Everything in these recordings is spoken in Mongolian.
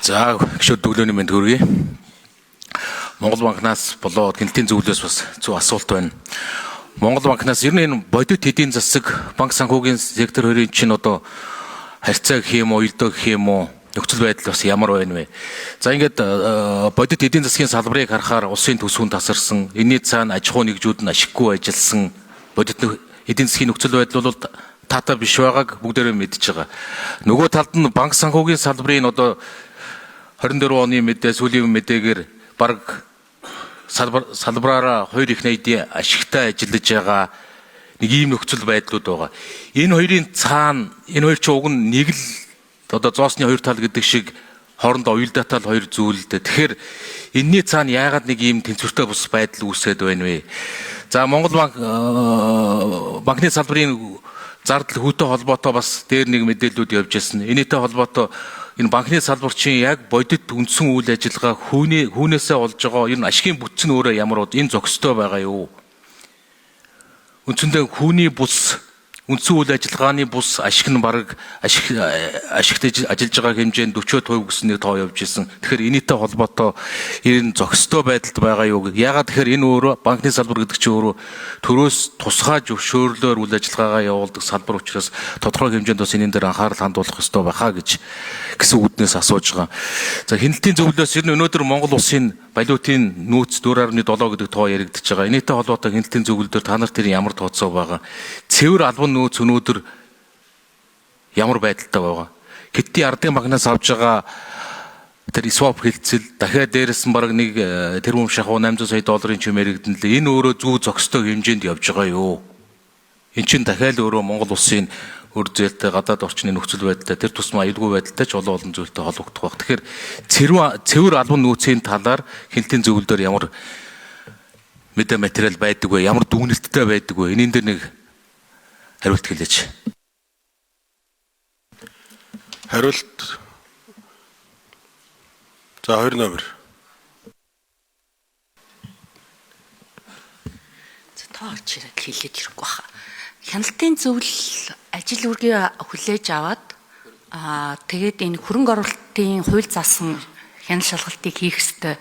За гişүүд өглөөний мэнд хүргэе. Монгол банкнаас болоод гинтийн зөвлөлөөс бас зөв асуулт байна. Монгол банкнаас ер нь энэ бодит эдийн засаг, банк санхүүгийн сектор хоёрын чинь одоо харьцаа гэх юм уу, уялдаа гэх юм уу, нөхцөл байдал бас ямар байна вэ? За ингээд бодит эдийн засгийн салбарыг харахаар улсын төсвөнд тасарсан, энэний цаана аж ахуй нэгжүүд нь ашиггүй ажилласан бодит эдийн засгийн нөхцөл байдал бол таатай биш байгааг бүгдээрээ мэдж байгаа. Нөгөө талд нь банк санхүүгийн салбарын одоо 24 оны мэдээ, сүүлийн мэдээгээр бараг салбараараа хоёр их найдын ашигтай ажиллаж байгаа нэг ийм нөхцөл байдлууд байгаа. Энэ хоёрын цаана энэ хоёр ч уг нь нэг л одоо зоосны хоёр тал гэдэг шиг хоорондоо уялдаатай хоёр зүйл дээ. Тэгэхээр энэний цаана яагаад нэг ийм тэнцвэртэй бус байдал үүсээд байна вэ? За Монгол банкны салбарын зардал хүүтэй холбоотой бас дээр нэг мэдээллүүд явж ирсэн. Энэтэй холбоотой энэ банкны салбар чинь яг бодит үндсэн үйл ажиллагаа хүнээсээ олж байгаа ер нь ашигын бүтц нь өөрөө ямар бод энэ зохистой байгаа юу? Үндсэндээ хүний бус үндсэн үйл ажиллагааны бус ашиг нь бараг ашигт ажиллаж байгаа хэмжээнд 40% гэсэн нэг тоо явж исэн. Тэгэхээр энэтэй холбоотой энэ зохистой байдалд байгаа юу? Яагаад тэгэхээр энэ өөрөө банкны салбар гэдэг чинь өөрөө төрөөс тусгай зөвшөөрлөөр үйл ажиллагаагаа явуулдаг салбар учраас тодорхой хэмжээнд бас энэ дээр анхаарал хандуулах ёстой байхаа гэсэн үгнээс асууж байгаа. За хяналтын зөвлөлөөс ер нь өнөөдөр Монгол улсын валютын нөөц 4.7 гэдэг тоо яригдчихэж байгаа. Энэтэй холбоотой хяналтын зөвлөлөөр та нарт тэр ямар тооцоо байгаа? Цэвэр албан нөөц өнөөдөр ямар байдалтай байгаа? Хятадын ардын банкнаас авж байгаа тэр swap хэлцэл дахиад дээрээс нь бараг нэг тэрбум шахуу 800 сая долларын ч мэрэгдэн л энэ өөрөө зүү зохистой хэмжээнд явж байгаа юу? Энд чинь дахиад өөрөө Монгол улсын өр зээлтэй гадаад орчны нөхцөл байдалтай тэр тусмаа аюулгүй байдалтай ч олон зүйлтэй холбогдох байх. Тэгэхээр цэвэр албан нөөцийн талаар хяналтын зөвлөлөөр ямар мэдээ материал байдаг вэ? Ямар дүгнэлттэй байдаг вэ? Энийн дээр нэг хариулт хэлээч. Хариулт. За 2 номер. За тоогч хэлээд ирэхгүй хаа. Хяналтын зөвлөл ажил үргээ хүлээж аваад тэгээд энэ хөрөнгө оруулалтын хууль заасан хяналт шалгалтыг хийх ёстой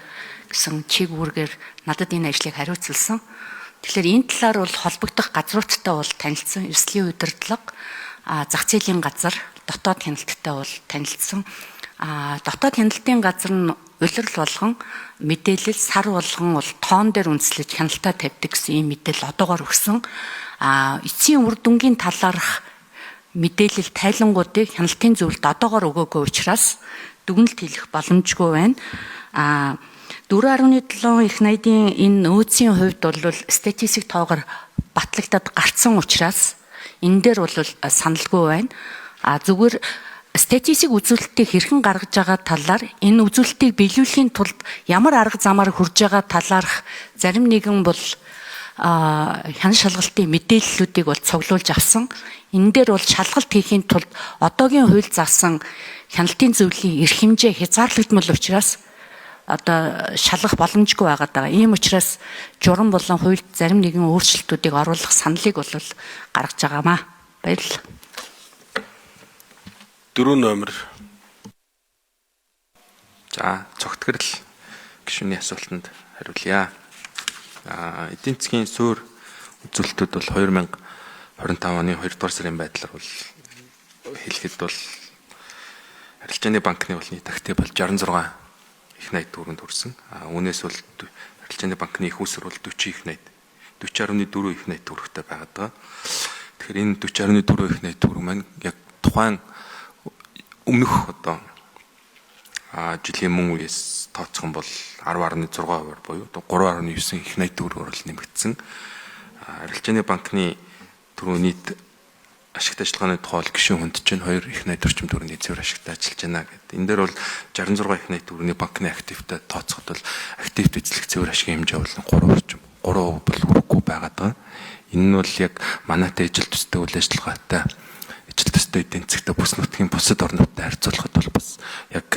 гэсэн чиг үүргээр надад энэ ажлыг хариуцлсан. Тэгэхээр энэ талаар бол холбогдох газруудтай бол танилцсан. Эрсдлийн удирдлага, зах зээлийн газар, дотоод хяналттай бол танилцсан. Дотоод хяналтын газар нь улирал болгон мэдээлэл сар болгон бол тоон дээр үндэслэж хяналтаа тавьдаг гэсэн ийм мэдээлэл одоогоор өгсөн. Эцсийн үр дүнгийн талаарх мэдээлэл тайлангуудыг хяналтын зөвлөлд одоогоор өгөөгүй учраас дүгнэлт хийх боломжгүй байна. 4.7 их найдын энэ нөөцийн хувьд бол статистик тоогоор батлагдаад гарцсан учраас энэ дээр бол саналгүй байна. Зүгээр статистик үзүүлэлтийг хэрхэн гаргаж байгаа талаар энэ үзүүлэлтийг биелүүлэхийн тулд ямар арга замаар хүрж байгаа талаарх зарим нэгэн бол хяналт шалгалтын мэдээллүүдийг бол цуглуулж авсан. Энэ дээр бол шалгалт хийхийн тулд одоогийн хууль заасан хяналтын зөвлөлийн эрх хэмжээ хязгаарлагдмал учраас одоо шалгах боломжгүй байгаад байгаа. Ийм учраас журам болон хуульд зарим нэгэн өөрчлөлтүүдийг оруулах саналыг бол гаргаж байгаамаа. Баярлалаа. 4 номер. За цогтгөрл гишүүний асуултанд хариулъя. Эдийн засгийн суурь үзүүлэлтүүд бол 2025 оны 2 дугаар сарын байдлаар бол хэлэхэд бол арилжааны банкны бол нийт актив бол 66 их найд төгрөнд хүрсэн. Үүнээс бол арилжааны банкны их усэр бол 40 их найд 40.4 их найд төгрөгтэй байгаад байгаа. Тэгэхээр энэ 40.4 их найд төгрөг маань яг тухайн өмнөх одоо жилийн мөн үеэс тооцох юм бол 10.6% буюу 3.9 их найд төгрөгөөр л нэмэгдсэн. Арилжааны банкны түрүү нийт ашигт ажиллагааны тухай гишүүн хүнд чинь 2 их найд орчим төгрөгийн цэвэр ашигтай ажиллаж байна гэдэг. Энэ дээр бол 66 их найд төгрөгийн банкны активтай тооцоход бол активт эзлэх цэвэр ашигын хэмжээ бол 3 орчим 3% бол хүрэхгүй байгаад байгаа. Энэ нь бол яг манайтай ижил төстэй үйл ажиллагаатай ижил төстэй эдийн засгт бүс нутгийн бусад орнуудтай харьцуулахад бол бас яг